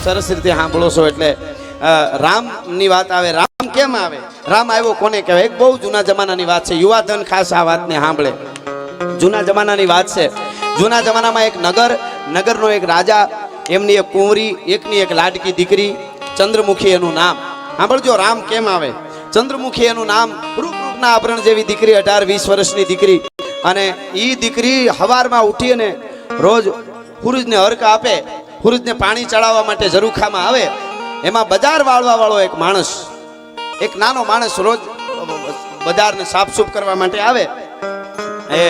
સરસ રીતે સાંભળો છો એટલે રામની વાત આવે. રામ કેમ આવે? રામ આવ્યો કોને કહેવાય? એક બહુ જૂના જમાનાની વાત છે. યુવાધન ખાસ આ વાતને સાંભળે. જૂના જમાનાની વાત છે. જૂના જમાનામાં એક નગરનો એક રાજા, એમની એક કુંવરી, એકની એક લાડકી દીકરી, ચંદ્રમુખી એનું નામ. સાંભળજો રામ કેમ આવે. ચંદ્રમુખી એનું નામ. રૂપના આભરણ જેવી દીકરી, 18-20 વર્ષની દીકરી. અને એ દીકરી હવારમાં ઉઠી અને રોજ સૂરજને અર્ક આપે, સૂરજને પાણી ચડાવવા માટે ઝરૂખામાં આવે. એમાં બજાર વાળવા વાળો એક માણસ, એક નાનો માણસ રોજ બજારને સાફસૂફ કરવા માટે આવે. એ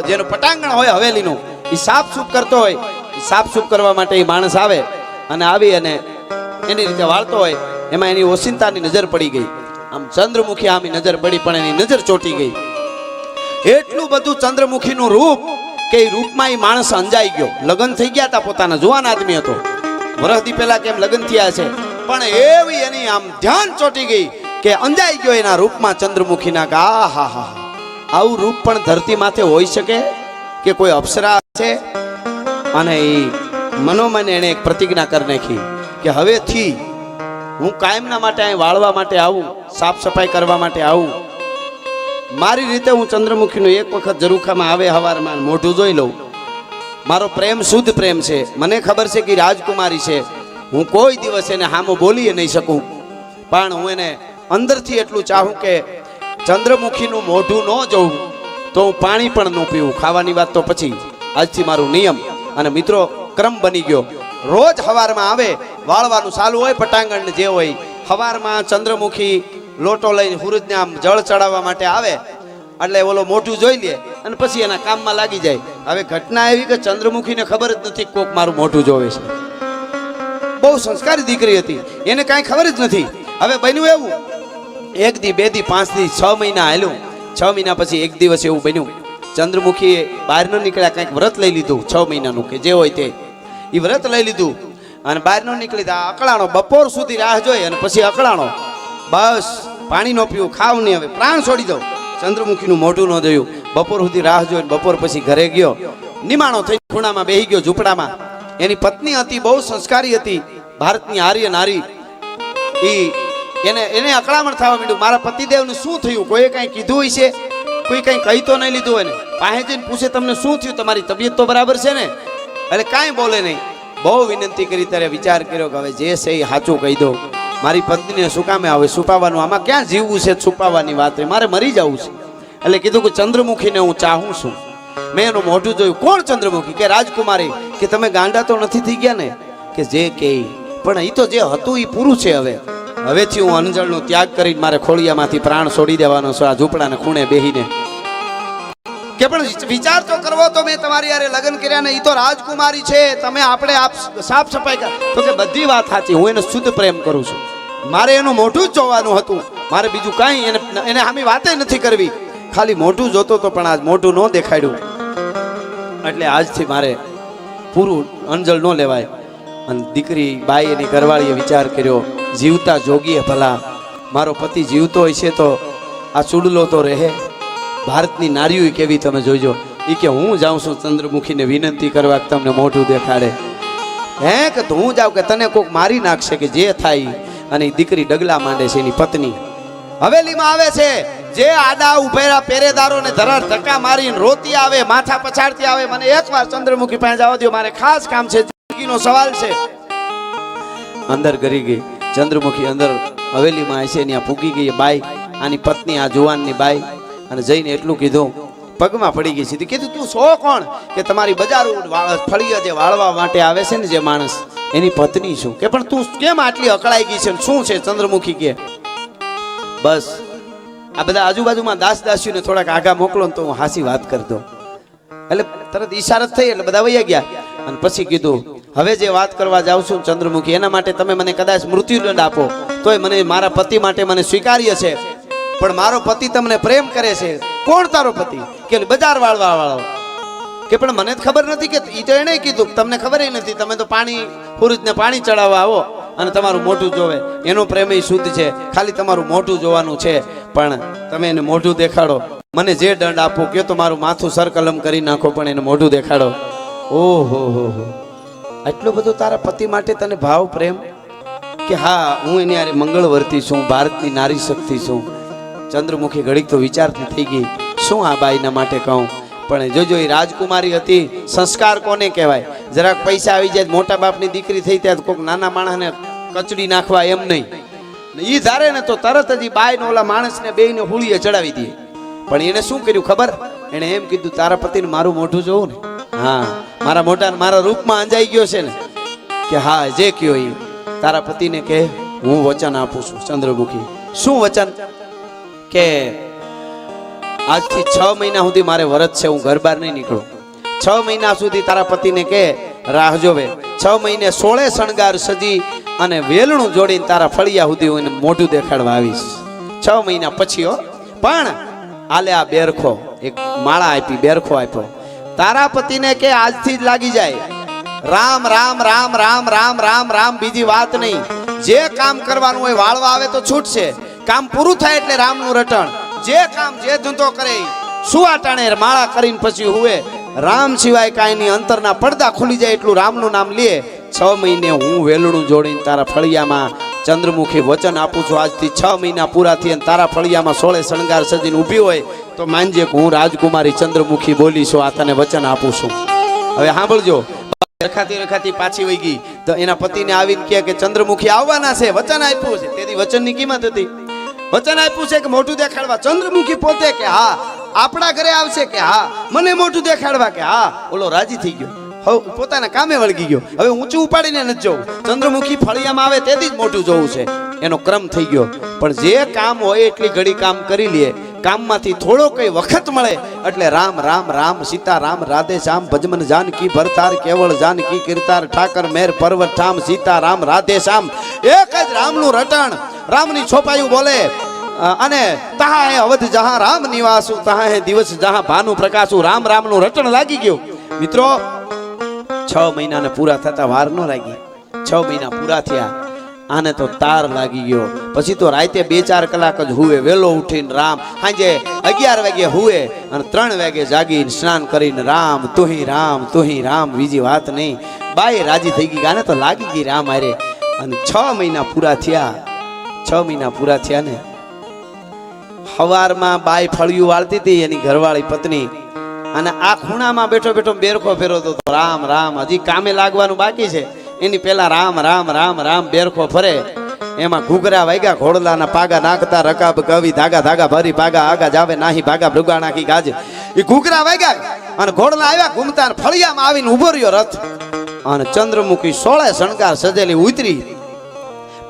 જેનું પટાંગણ હોય હવેલીનું, એ સાફસૂફ કરતો હોય. એ સાફસૂફ કરવા માટે એ માણસ આવે અને આવી અને એની રીતે વાળતો હોય. એમાં એની ઓશિંતાની નજર પડી ગઈ. આમ ચંદ્રમુખી આમી નજર પડી, પણ એની નજર ચોટી ગઈ. એટલું બધું ચંદ્રમુખીનું રૂપ કે એ રૂપમાં એ માણસ અંજાઈ ગયો. લગ્ન થઈ ગયા હતા, પોતાના જુવાન આદમી હતો. વરસદી પહેલા કેમ લગ્ન થયા છે, પણ એવી એની આમ ધ્યાન ચોટી ગઈ કે અંજાઈ ગયો એના રૂપમાં ચંદ્રમુખીના. આ હા હા, આવું રૂપ પણ ધરતી માથે હોઈ શકે કે કોઈ અપ્સરા છે? અને એ મનોમન એને એક પ્રતિજ્ઞા કરી નાખી કે હવેથી હું કાયમના માટે અહીં વાળવા માટે આવું, સાફ સફાઈ કરવા માટે આવું. મારી રીતે હું ચંદ્રમુખીનું એક વખત ઝરૂખામાં આવે હવારમાં મોઢું જોઈ લઉં. મારો પ્રેમ શુદ્ધ પ્રેમ છે. મને ખબર છે કે રાજકુમારી છે. હું કોઈ દિવસ એને હામો બોલી નહીં શકું, પણ હું એને અંદરથી એટલું ચાહું કે ચંદ્રમુખીનું મોઢું ન જોઉં તો હું પાણી પણ ન પીવું. ખાવાની વાત તો પછી, આજથી મારું નિયમ. અને મિત્રો, ક્રમ બની ગયો. રોજ હવારમાં આવે, વાળવાનું ચાલુ હોય, પટાંગણ જે હોય. હવારમાં ચંદ્રમુખી લોટો લઈને સૂરજને આમ જળ ચડાવવા માટે આવે, એટલે ઓલો મોઢું જોઈ લે અને પછી એના કામમાં લાગી જાય. હવે ઘટના એવી કે ચંદ્રમુખીને ખબર જ નથી કોક મારું મોઢું જોવે છે. બહુ સંસ્કારી દીકરી હતી, એને કાંઈ ખબર જ નથી. હવે બન્યું એવું, 1 દી 2 દી 5 દી 6 મહિના હાલ્યું. 6 મહિના પછી એક દિવસ એવું બન્યું, ચંદ્રમુખીએ બહાર ન નીકળ્યા, કંઈક વ્રત લઈ લીધું 6 મહિનાનું કે જે હોય તે. એ વ્રત લઈ લીધું અને બહાર ન નીકળી. અકળાણો, બપોર સુધી રાહ જોઈ અને પછી અકળાણો. બસ પાણી ન પીવું, ખાવ નહીં, હવે પ્રાણ છોડી દઉં. ચંદ્રમુખીનું મોઢું ન જોયું. બપોર સુધી રાહ જોઈને બપોર પછી ઘરે ગયો. નિમાણો થઈ ખૂણામાં બેહી ગયો, ઝૂંપડામાં. એની પત્ની હતી, બહુ સંસ્કારી હતી, ભારતની આર્ય નારી. એને અકળામણ થવા માંડ્યું, મારા પતિદેવને શું થયું? કોઈએ કાંઈ કીધું હોય છે? કોઈ કંઈ કહી તો નહીં લીધું હોય ને? પાસે જઈને પૂછે તમને શું થયું, તમારી તબિયત તો બરાબર છે ને? એટલે કાંઈ બોલે નહીં. બહુ વિનંતી કરી, ત્યારે વિચાર કર્યો કે હવે જે છે એ સાચું કહી દો. મારી પત્નીને શું કામે આવે છુપાવવાનું? આમાં ક્યાં જીવવું છે છુપાવવાની વાત? મારે મરી જવું છે. એટલે કીધું કે ચંદ્રમુખીને હું ચાહું છું. મેં એનું મોઢું જોયું. કોણ ચંદ્રમુખી? કે રાજકુમારી. કે તમે ગાંડા તો નથી થઈ ગયા ને? કે જે કે પણ એ તો જે હતું એ પૂરું છે. હવેથી હું અંજળનો ત્યાગ કરીને મારે ખોળિયામાંથી પ્રાણ છોડી દેવાનો છે, આ ઝૂંપડાને ખૂણે બેહીને. કે પણ વિચાર તો કરવો, તો મેં તમારી યારે લગ્ન કર્યા ને, એ તો રાજકુમારી છે, તમે આપણે સાફ સફાઈ કર. તો કે બધી વાત સાચી, હું એને શુદ્ધ પ્રેમ કરું છું. મારે એનું મોઢું જ જોવાનું હતું, મારે બીજું કાંઈ એને આમી વાતે નથી કરવી. ખાલી મોઢું જોતો તો, પણ આજ મોઢું ન દેખાડ્યું. એટલે આજથી મારે પૂરું અંજળ ન લેવાય. અને દીકરી બાઈ એની ઘરવાળીએ વિચાર કર્યો, જીવતા જોગીએ ભલા, મારો પતિ જીવતો હોય છે તો આ ચૂડલો તો રહે. ભારતની નારીઓ કેવી તમે જોઈજો. એ કે હું જાઉં છું ચંદ્રમુખીને વિનંતી કરવા કે તમને મોઢું દેખાડે. હે કે હું જાઉં કે તને કોક મારી નાખશે કે જે થાય. અને દીકરી ડગલા માંડે છે. એની પત્ની હવેલીમાં આવે છે. જે આડા ઉભેરા પહેરેદારોને ધરાર ધક્કા મારીને રોતી આવે, માથા પછાડતી આવે. મને એકવાર ચંદ્રમુખી પાસે જવા દો, મારે ખાસ કામ છે, જિંદગીનો સવાલ છે. અંદર કરી ગઈ ચંદ્રમુખી. અંદર હવેલીમાં છે, ત્યાં પૂગી ગઈ બાઈ, આની પત્ની, આ જુવાનની બાઈ. અને જઈને એટલું કીધું, પગમાં પડી ગઈ સીધી. કીધું તું સો કોણ? કે તમારી બજારો ફળિયા જે વાળવા માટે આવે છે ને જે માણસ, એની પત્ની છું. કે પણ તું કેમ આટલી અકળાઈ ગઈ છે? શું છે? ચંદ્રમુખી કે બસ આ બધા આજુબાજુમાં દાસ દાસીઓને થોડાક આગા મોકલો ને તો હું હાસી વાત કરી દઉં. એટલે તરત ઈશારત થઈ, એટલે બધા વૈયા ગયા. અને પછી કીધું, હવે જે વાત કરવા જાઉં છું ચંદ્રમુખી, એના માટે તમે મને કદાચ મૃત્યુદંડ આપો તોય મને મારા પતિ માટે મને સ્વીકાર્ય છે. પણ મારો પતિ તમને પ્રેમ કરે છે. કોણ તારો પતિ? કે બજાર વાળવા વાળો. કે પણ મને જ ખબર નથી. કે એ તો એને કીધું તમને ખબર નથી, તમે તો પાણી સૂરજને પાણી ચડાવવા આવો અને તમારું મોઢું જોવે. એનો પ્રેમ શુદ્ધ છે, ખાલી તમારું મોઢું જોવાનું છે. પણ તમે એને મોઢું દેખાડો. મને જે દંડ આપો કે તો મારું માથું સરકલમ કરી નાખો, પણ એને મોઢું દેખાડો. ઓહો હો હો. એટલો બધો તારા પતિ માટે તને ભાવ પ્રેમ કે હા હું એની હારે મંગળવર્તી છું, ભારતની નારી શક્તિ છું. ચંદ્રમુખી ઘડીક તો વિચારતી થઈ ગઈ, શું આ બાઈના માટે કહું. પણ જોજો એ રાજકુમારી હતી. સંસ્કાર કોને કહેવાય? જરાક પૈસા આવી જાય, મોટા બાપની દીકરી થઈ ત્યાં કોઈક નાના માણસને કચડી નાખવા એમ નહીં. ઈ ધારે ને તો તરત જ બાઈ ઓલા માણસને બેયને હુળીએ ચડાવી દે. પણ એને શું કર્યું ખબર? એને એમ કીધું તારા પતિને મારું મોઢું જોવું ને, હા મારા મોઢા મારા રૂપમાં અંજાઈ ગયો છે ને, કે હા જે કયો એ તારા પતિને કે હું વચન આપું છું. ચંદ્રમુખી શું વચન? કે આજથી 6 મહિના સુધી મારે વ્રત છે, હું ઘર બહાર નહીં નીકળું. 6 મહિના સુધી તારા પતિને કે રાહ જોવે. 6 મહિને 16 શણગાર સજી અને વેલણું જોડીને તારા ફળિયા સુધી હું એને મોઢું દેખાડવા આવીશ. 6 મહિના પછી હો. પણ આલે આ બેરખો એક માળા આપી, બેરખો આપ્યો. તારા પતિને કે આજથી જ લાગી જાય રામ રામ રામ રામ રામ રામ રામ, બીજી વાત નહીં. જે કામ કરવાનું હોય વાળવા આવે તો છૂટશે, કામ પૂરું થાય એટલે રામનું રટણ. જે કામ જે ધંધો કરે સુવા ટાણે માળા કરીને પછી હુએ, રામ સિવાય કાંઈ નહીં. અંતરના પડદા ખુલી જાય એટલું રામનું નામ લે. 6 મહિને હું વેલણું જોડીને તારા ફળિયામાં ચંદ્રમુખી વચન આપું છું. આજથી 6 મહિના પૂરા થઈ અને તારા ફળિયામાં 16 શણગાર સજીને ઊભી હોય તો માનજે કે હું રાજકુમારી ચંદ્રમુખી બોલી છું, આ તને વચન આપું છું. હવે સાંભળજો. રખાતી રખાતી પાછી વહી ગઈ તો એના પતિને આવીને કહે કે ચંદ્રમુખી આવવાના છે, વચન આપ્યું છે. તેથી વચનની કિંમત હતી. વચન આપ્યું છે કે મોઢું દેખાડવા. ચંદ્રમુખી પોતે કે હા આપણા ઘરે આવશે, કે હા મને મોઢું દેખાડવા, કે હા. ઓલો રાજી થઈ ગયો, હવે પોતાના કામે વળગી ગયો. હવે ઊંચું ઉપાડીને નથી જવું. ચંદ્રમુખી ફળિયામાં આવે તેથી જ મોઢું જોવું છે, એનો ક્રમ થઈ ગયો. પણ જે કામ હોય એટલી ઘડી કામ કરી લે. કામમાંથી થોડો કઈ વખત મળે એટલે રામ રામ રામ સીતારામ રાધે શ્યામ ભજમન જાનકી ભરતાર કેવળ જાનકી કીર્તાર ઠાકર મેર પર્વત ઠામ સીતારામ રાધે શ્યામ. એક જ રામનું રટણ, રામની છોપાયું બોલે. અને તહા હે અવધ જહા રામ નિવાસુ, તહા હે દિવસ જહા ભાનુ પ્રકાશુ. રામ રામનું રટણ લાગી ગયું. મિત્રો 6 મહિનાને પૂરા થતા વાર ન લાગી. 6 મહિના પૂરા થયા, આને તો તાર લાગી ગયો. પછી તો રાતે 2-4 કલાક જ હુએ. વેલો ઉઠીને રામ સાંજે 11 વાગે હુએ અને 3 વાગે જાગીને સ્નાન કરીને રામ તુહી રામ તુહી રામ, બીજી વાત નહીં. બાઈ રાજી થઈ ગઈ, આને તો લાગી ગઈ રામ હારે. અને 6 મહિના પૂરા થયા. 6 મહિના પૂરા થયા ને સવારમાં બાઈ ફળિયું વાળતી હતી એની ઘરવાળી પત્ની, અને આ ખૂણામાં બેઠો બેઠો બેરખો ફેરવતો હતો. રામ રામ, હજી કામે લાગવાનું બાકી છે. એની પેલા રામ રામ રામ રામ બેરખો ફરે. એમાં ઘૂઘરા વાગ્યા, ઘોડલાના પાગા નાખતા રકાબ કવિ ધાગા ધાગા ભરી પાગા આગા જાવે નાહી ભાગા ભૃગા નાખી ગાજે. એ ઘૂઘરા વાગ્યા અને ઘોડલા આવ્યા ઘૂમતા, ફળિયામાં આવીને ઉભો રહ્યો રથ. અને ચંદ્રમુખી 16 શણગાર સજેલી ઉતરી.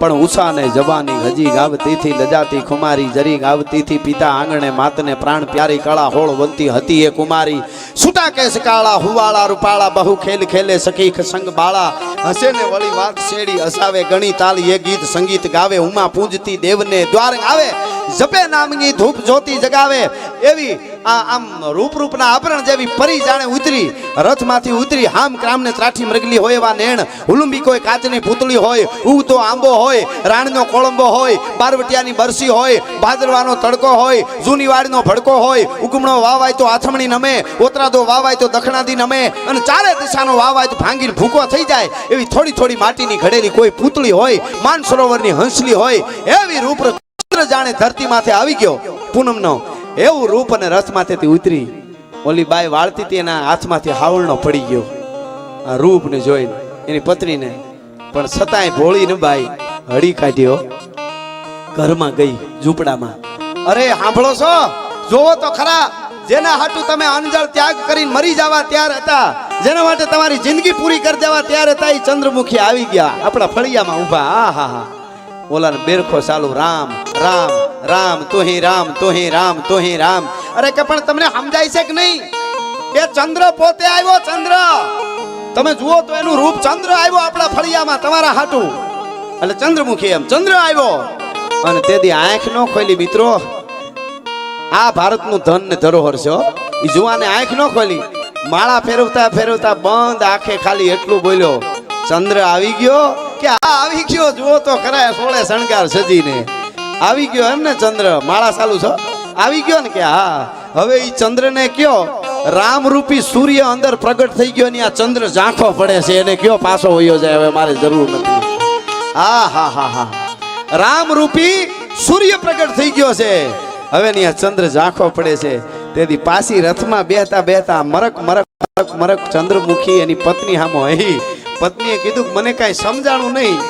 પણ ઉષાને જવાની હજી ગાવતી થી લજાતી ખુમારી, જરી ગાવતી થી પિતા આંગણે માતને પ્રાણ પ્યારી, કળા હોળવંતી હતી એ કુમારી. સુટા કેસ કાળા હુવાળા રૂપાળા, બહુ ખેલ ખેલે સખીખ સંગ બાળા. હસે ને વળી વાત શેડી હસાવે, ગણી તાલી એ ગીત સંગીત ગાવે. ઉમા પૂજતી દેવને દ્વાર આવે, જપે નામની ધૂપ જ્યોતિ જગાવે. એવી આમ રૂપ રૂપના આભરણ જેવી પરી જાણે ઉતરી. રથમાંથી ઉતરી, હામ ક્રામને ત્રાઠી મૃગલી હોય એવા નેણ, હુલુંબી કોઈ કાચની પૂતળી હોય, ઉગતો આંબો હોય, રાણનો કોળંબો હોય, બારવટિયાની બરસી હોય, ભાદરવાનો તડકો હોય, જૂની વાડીનો ભડકો હોય, ઉગમણો વાવાય તો આથમણી નમે, ઓતરાદો વાવાય તો દખણાદી નમે, અને ચારે દિશાનો વાવાય તો ભાંગીને ભૂકો થઈ જાય. એવી થોડી થોડી માટીની ઘડેલી કોઈ પૂતળી હોય, માનસરોવરની હંસલી હોય, એવી રૂપ જાણે ધરતી માથે આવી ગયો પૂનમનો. એવું રૂપ અને રથ માથેથી ઉતરી. ઓલી બાઈ વાળતી હતી, એના હાથમાંથી હાવળનો પડી ગયો આ રૂપને જોઈને એની પત્નીને. પણ છતાંય ભોળીને બાઈ હળી કાઢ્યો, ઘરમાં ગઈ ઝૂંપડામાં. અરે સાંભળો છો, જોવો તો ખરા, જેના હાટુ તમે અંજળ ત્યાગ કરીને મરી જવા તૈયાર હતા, જેના માટે તમારી જિંદગી પૂરી કરી દેવા તૈયાર હતા, એ ચંદ્રમુખી આવી ગયા આપણા ફળિયામાં ઊભા. આ હા હા, ઓલાને બેરખો ચાલુ, રામ રામ રામ તુહી રામ તુહી રામ તુહી રામ. અરે કે પણ તમને સમજાય છે કે નહીં? એ ચંદ્ર પોતે આવ્યો. ચંદ્ર તમે જુઓ તો એનું રૂપ ચંદ્ર આવ્યો આપણા ફળિયામાં તમારા હાટુ. એટલે ચંદ્રમુખી એમ ચંદ્ર આવ્યો. અને તેથી આંખ ન ખોલી. મિત્રો, આ ભારતનું ધન ને ધરોહર છે. એ જુવાને આંખ ન ખોલી. માળા ફેરવતા ફેરવતા બંધ આંખે ખાલી એટલું બોલ્યો, ચંદ્ર આવી ગયો. કે આ આવી ગયો, જુઓ તો ખરા, 16 શણગાર સજીને આવી ગયો એમ ને ચંદ્ર. માળા ચાલુ છો, આવી ગયો ને? કે હા. હવે ઈ ચંદ્રને કયો, રામરૂપી સૂર્ય અંદર પ્રગટ થઈ ગયો ને આ ચંદ્ર ઝાંખો પડે છે એને કયો પાછો વયો જાય હવે મારે જરૂર નથી. હા હા હા હા રામરૂપી સૂર્ય પ્રગટ થઈ ગયો છે હવે ને આ ચંદ્ર ઝાંખો પડે છે. તેથી પાછી રથમાં બેહતા બેહતા મરક મરક મરક મરક ચંદ્રમુખી એની પત્ની હામો હી. પત્નીએ કીધું મને કાંઈ સમજાણું નહીં,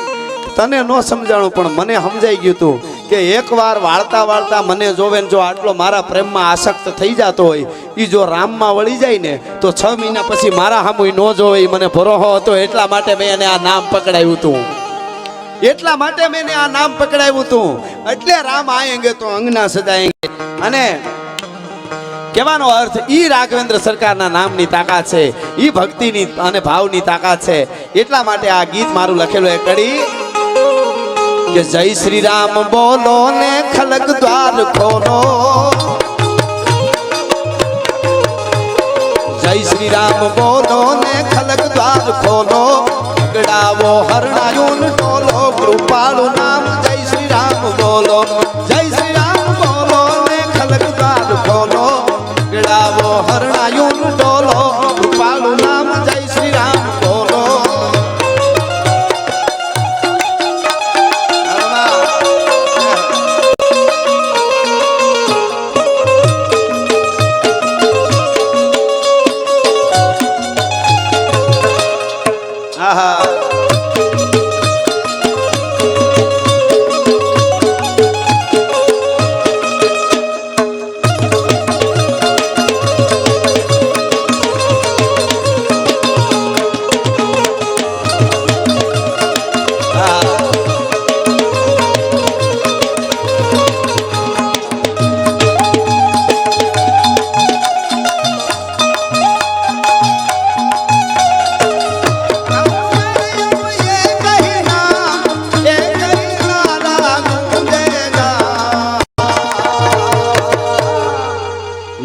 તને ન સમજાણું પણ મને સમજાઈ ગયું તું કે એકવાર વાળતા વાળતા મને જોવે ને જો આટલો મારા પ્રેમમાં આસક્ત થઈ જતો હોય એ જો રામમાં વળી જાય ને તો 6 મહિના પછી મારા સામું ન જોવે એ મને ભરોહો હતો. એટલા માટે મેં એને આ નામ પકડાવ્યું હતું, એટલા માટે મેં આ નામ પકડાવ્યું હતું. એટલે રામ આયેંગે તો અંગના સજાયેંગે. અને કહેવાનો અર્થ ઈ રાઘવેન્દ્ર સરકારના નામની તાકાત છે, ઈ ભક્તિની અને ભાવની તાકાત છે. એટલા માટે આ ગીત મારું લખેલું એ કડી કે જય શ્રી રામ બોલો ને ખલક દ્વાર ખોલો, જય શ્રી રામ બોલો ને ખલક દ્વાર ખોલો, ગડાવો હરણાયુન ટોલો, કૃપાળુ નામ જય શ્રી રામ બોલો, જય શ્રી રામ બોલો ને ખલક દ્વાર ખોલો, ગડાવો હરણાયુન ટોલો, કૃપાળુ નામ જય શ્રી રામ બોલો.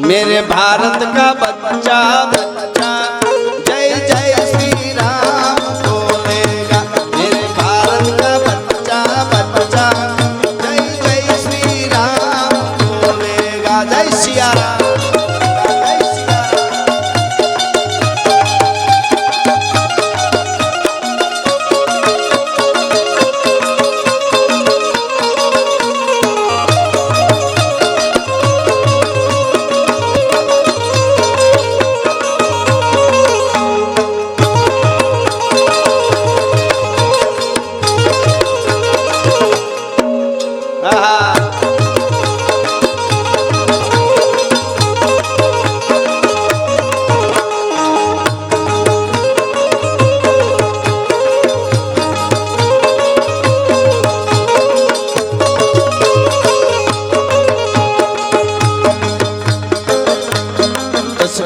मेरे भारत का बच्चा बच्चा जय जय श्री राम बोलेगा, मेरे भारत का बच्चा बच्चा जय जय श्री राम बोलेगा. जय सिया राम, जय सिया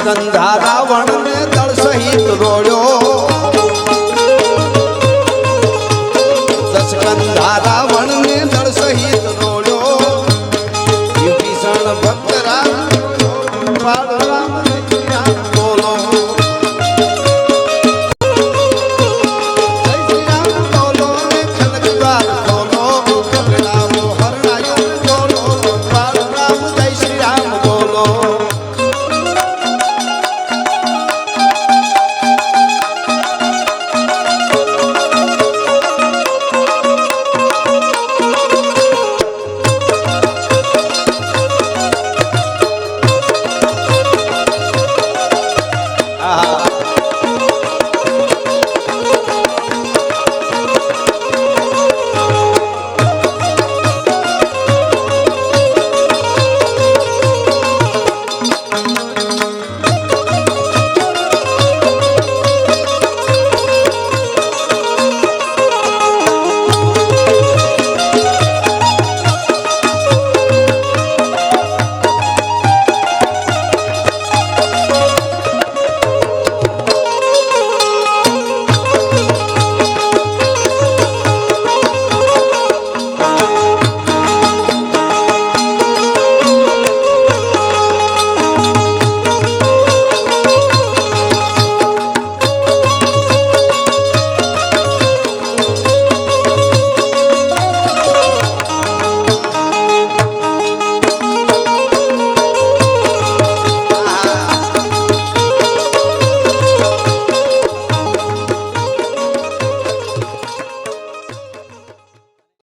કંધા રાવણ ને દળ સહિત રોડ્યો, દશકંધા રાવણ ને દળ સહિત રોડ્યો, વિભીષણ ભક્ત રામ બોલો, જય શ્રી રામ બોલો ને ખલક દ્વાર ખોલો, ગડાવો હરણાયુન ટોલો, રામ જય શ્રી રામ બોલો. Ah